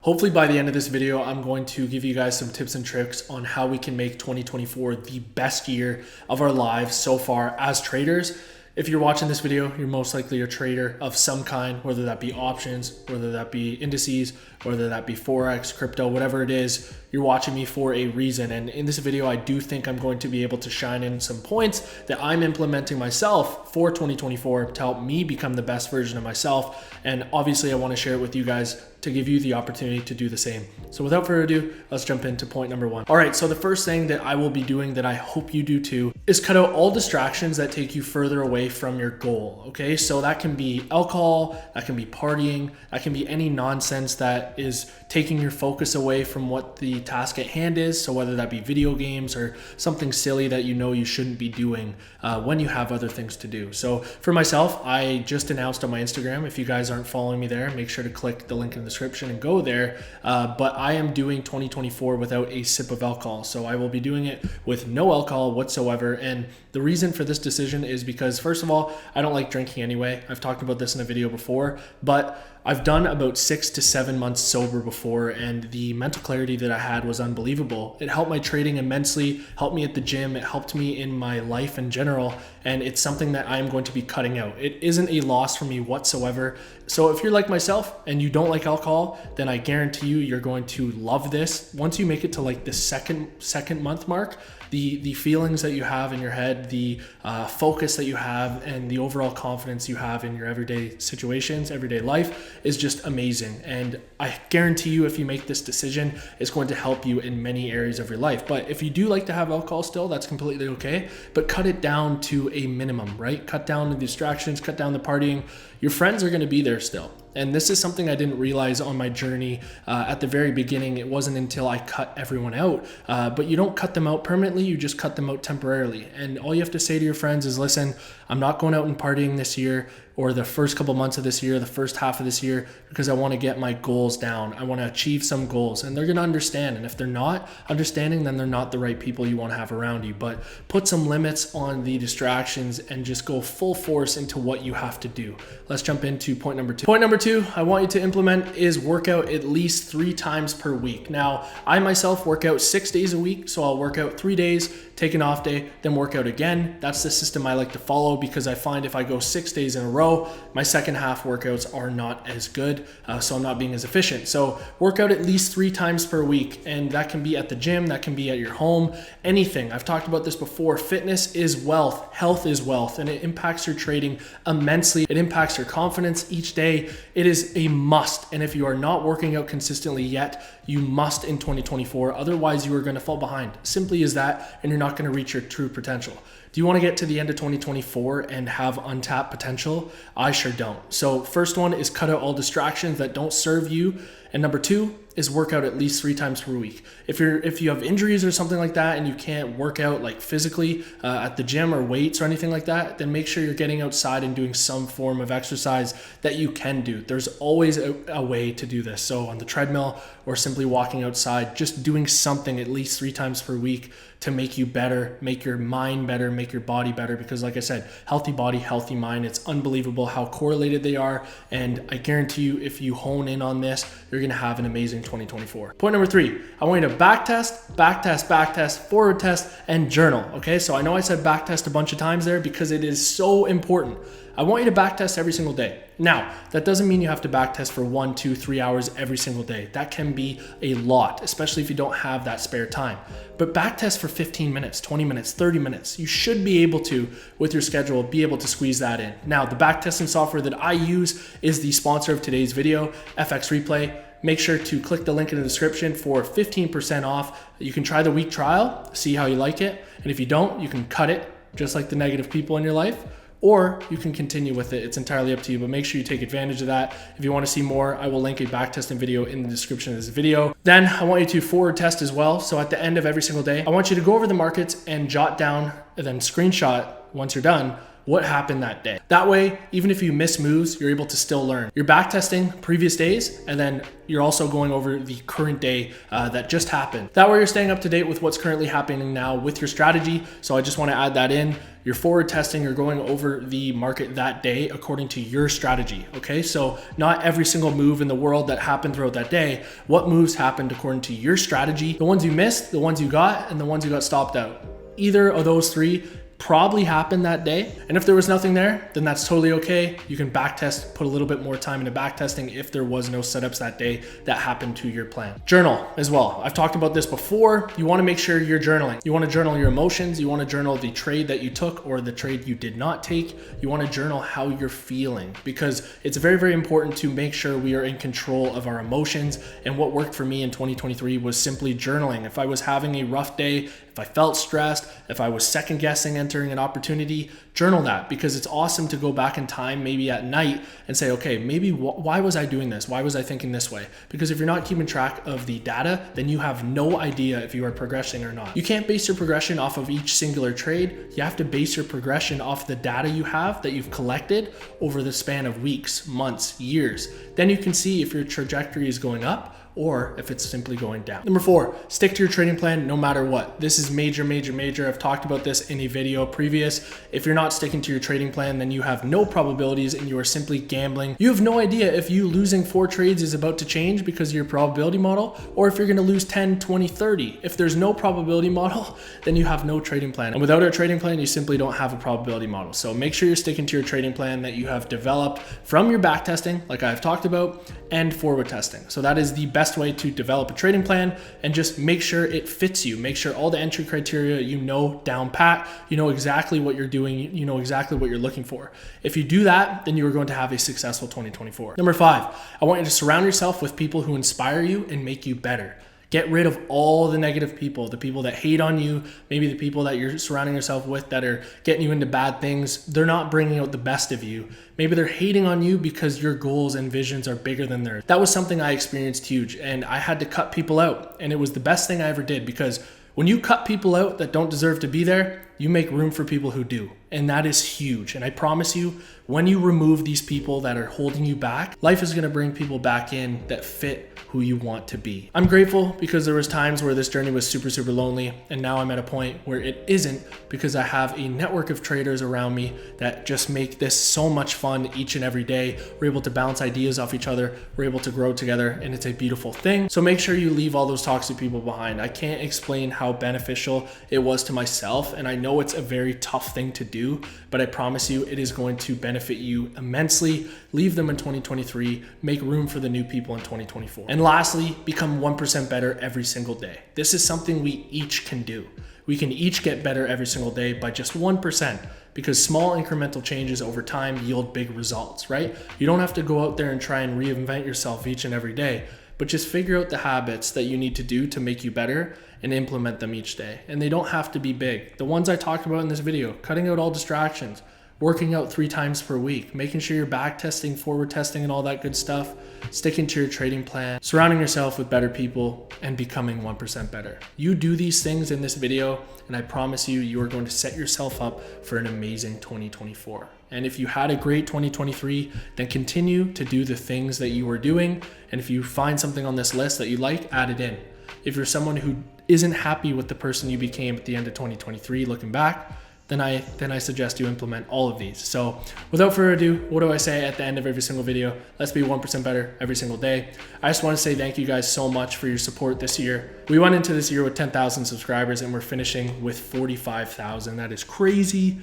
Hopefully by the end of this video, I'm going to give you guys some tips and tricks on how we can make 2024 the best year of our lives so far as traders. If you're watching this video, you're most likely a trader of some kind, whether that be options, whether that be indices, whether that be forex, crypto, whatever it is. You're watching me for a reason. And in this video, I do think I'm going to be able to shine in some points that I'm implementing myself for 2024 to help me become the best version of myself. And obviously I want to share it with you guys to give you the opportunity to do the same. So without further ado, let's jump into point number one. All right, so the first thing that I will be doing that I hope you do too is cut out all distractions that take you further away from your goal, okay? So that can be alcohol, that can be partying, that can be any nonsense that is taking your focus away from what the task at hand is. So whether that be video games or something silly that you know you shouldn't be doing when you have other things to do. So for myself, I just announced on my Instagram, if you guys aren't following me there, make sure to click the link in the description and go there. But I am doing 2024 without a sip of alcohol. So I will be doing it with no alcohol whatsoever. And the reason for this decision is because, first of all, I don't like drinking anyway. I've talked about this in a video before, but I've done about 6 to 7 months sober before, and the mental clarity that I had was unbelievable. It helped my trading immensely, helped me at the gym, it helped me in my life in general, and it's something that I'm going to be cutting out. It isn't a loss for me whatsoever. So if you're like myself and you don't like alcohol, then I guarantee you you're going to love this. Once you make it to like the second month mark, the feelings that you have in your head, the focus that you have, and the overall confidence you have in your everyday situations, everyday life is just amazing. And I guarantee you, if you make this decision, it's going to help you in many areas of your life. But if you do like to have alcohol still, that's completely okay, but cut it down to a minimum, right? Cut down the distractions, cut down the partying. Your friends are going to be there still. And this is something I didn't realize on my journey at the very beginning. It wasn't until I cut everyone out. But you don't cut them out permanently, you just cut them out temporarily. And all you have to say to your friends is, listen, I'm not going out and partying this year, or the first couple months of this year, the first half of this year, because I want to get my goals down. I want to achieve some goals, and they're going to understand. And if they're not understanding, then they're not the right people you want to have around you. But put some limits on the distractions and just go full force into what you have to do. Let's jump into point number two. Point number two I want you to implement is work out at least 3 times per week. Now, I myself work out 6 days a week, so I'll work out 3 days, take an off day, then work out again. That's the system I like to follow, because I find if I go 6 days in a row, my second half workouts are not as good, so I'm not being as efficient. So work out at least 3 times per week, and that can be at the gym, that can be at your home, anything. I've talked about this before. Fitness is wealth, health is wealth, and it impacts your trading immensely. It impacts your confidence each day. It is a must, and if you are not working out consistently yet, you must in 2024. Otherwise, you are going to fall behind. Simply as that, and you're not going to reach your true potential. Do you want to get to the end of 2024 and have untapped potential? I sure don't. So first one is cut out all distractions that don't serve you. And number 2 is work out at least 3 times per week. If you have injuries or something like that and you can't work out like physically at the gym or weights or anything like that, then make sure you're getting outside and doing some form of exercise that you can do. There's always a way to do this. So on the treadmill or simply walking outside, just doing something at least 3 times per week to make you better, make your mind better, make your body better. Because like I said, healthy body, healthy mind, it's unbelievable how correlated they are. And I guarantee you, if you hone in on this, you're going to have an amazing 2024. Point number 3, I want you to back test, forward test, and journal. Okay, so I know I said back test a bunch of times there because it is so important. I want you to back test every single day. Now, that doesn't mean you have to back test for 1, 2, 3 hours every single day. That can be a lot, especially if you don't have that spare time. But back test for 15 minutes, 20 minutes, 30 minutes. You should be able to, with your schedule, be able to squeeze that in. Now, the back testing software that I use is the sponsor of today's video, FX Replay. Make sure to click the link in the description for 15% off. You can try the week trial, see how you like it. And if you don't, you can cut it, just like the negative people in your life, or you can continue with it. It's entirely up to you, but make sure you take advantage of that. If you want to see more, I will link a back testing video in the description of this video. Then I want you to forward test as well. So at the end of every single day, I want you to go over the markets and jot down and then screenshot once you're done what happened that day. That way, even if you miss moves, you're able to still learn. You're back testing previous days, and then you're also going over the current day that just happened. That way you're staying up to date with what's currently happening now with your strategy. So I just want to add that in. You're forward testing, you're going over the market that day according to your strategy, okay? So not every single move in the world that happened throughout that day. What moves happened according to your strategy? The ones you missed, the ones you got, and the ones you got stopped out. Either of those three probably happened that day. And if there was nothing there, then that's totally okay. You can back test, put a little bit more time into back testing if there was no setups that day that happened to your plan. Journal as well. I've talked about this before. You want to make sure you're journaling. You want to journal your emotions. You want to journal the trade that you took or the trade you did not take. You want to journal how you're feeling, because it's very, very important to make sure we are in control of our emotions. And what worked for me in 2023 was simply journaling. If I was having a rough day, if I felt stressed, if I was second guessing entering an opportunity, journal that, because it's awesome to go back in time, maybe at night, and say, okay, maybe why was I doing this? Why was I thinking this way? Because if you're not keeping track of the data, then you have no idea if you are progressing or not. You can't base your progression off of each singular trade. You have to base your progression off the data you have that you've collected over the span of weeks, months, years. Then you can see if your trajectory is going up or if it's simply going down. Number 4, stick to your trading plan no matter what. This is major, major, major. I've talked about this in a video previous. If you're not sticking to your trading plan, then you have no probabilities and you are simply gambling. You have no idea if you losing 4 trades is about to change because of your probability model, or if you're gonna lose 10, 20, 30. If there's no probability model, then you have no trading plan. And without a trading plan, you simply don't have a probability model. So make sure you're sticking to your trading plan that you have developed from your back testing, like I've talked about, and forward testing. So that is the best way to develop a trading plan, and just make sure it fits you. Make sure all the entry criteria you know down pat, you know exactly what you're doing, you know exactly what you're looking for. If you do that, then you are going to have a successful 2024. Number 5, I want you to surround yourself with people who inspire you and make you better. Get rid of all the negative people, the people that hate on you, maybe the people that you're surrounding yourself with that are getting you into bad things. They're not bringing out the best of you. Maybe they're hating on you because your goals and visions are bigger than theirs. That was something I experienced huge, and I had to cut people out. And it was the best thing I ever did, because when you cut people out that don't deserve to be there, you make room for people who do. And that is huge. And I promise you, when you remove these people that are holding you back, life is gonna bring people back in that fit who you want to be. I'm grateful because there was times where this journey was super, super lonely. And now I'm at a point where it isn't, because I have a network of traders around me that just make this so much fun each and every day. We're able to bounce ideas off each other. We're able to grow together, and it's a beautiful thing. So make sure you leave all those toxic people behind. I can't explain how beneficial it was to myself. And I know it's a very tough thing to do, but I promise you it is going to benefit you immensely. Leave them in 2023, make room for the new people in 2024. And lastly, become 1% better every single day. This is something we each can do. We can each get better every single day by just 1%, because small incremental changes over time yield big results, right? You don't have to go out there and try and reinvent yourself each and every day, but just figure out the habits that you need to do to make you better and implement them each day. And they don't have to be big. The ones I talked about in this video: cutting out all distractions, working out 3 times per week, making sure you're back testing, forward testing, and all that good stuff, sticking to your trading plan, surrounding yourself with better people, and becoming 1% better. You do these things in this video, and I promise you, you are going to set yourself up for an amazing 2024. And if you had a great 2023, then continue to do the things that you were doing. And if you find something on this list that you like, add it in. If you're someone who isn't happy with the person you became at the end of 2023, looking back, then I suggest you implement all of these. So without further ado, what do I say at the end of every single video? Let's be 1% better every single day. I just want to say thank you guys so much for your support this year. We went into this year with 10,000 subscribers, and we're finishing with 45,000. That is crazy.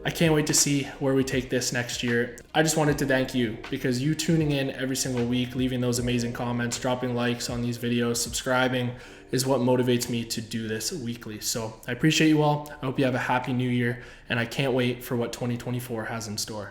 I can't wait to see where we take this next year. I just wanted to thank you, because you tuning in every single week, leaving those amazing comments, dropping likes on these videos, subscribing, is what motivates me to do this weekly. So I appreciate you all. I hope you have a happy new year, and I can't wait for what 2024 has in store.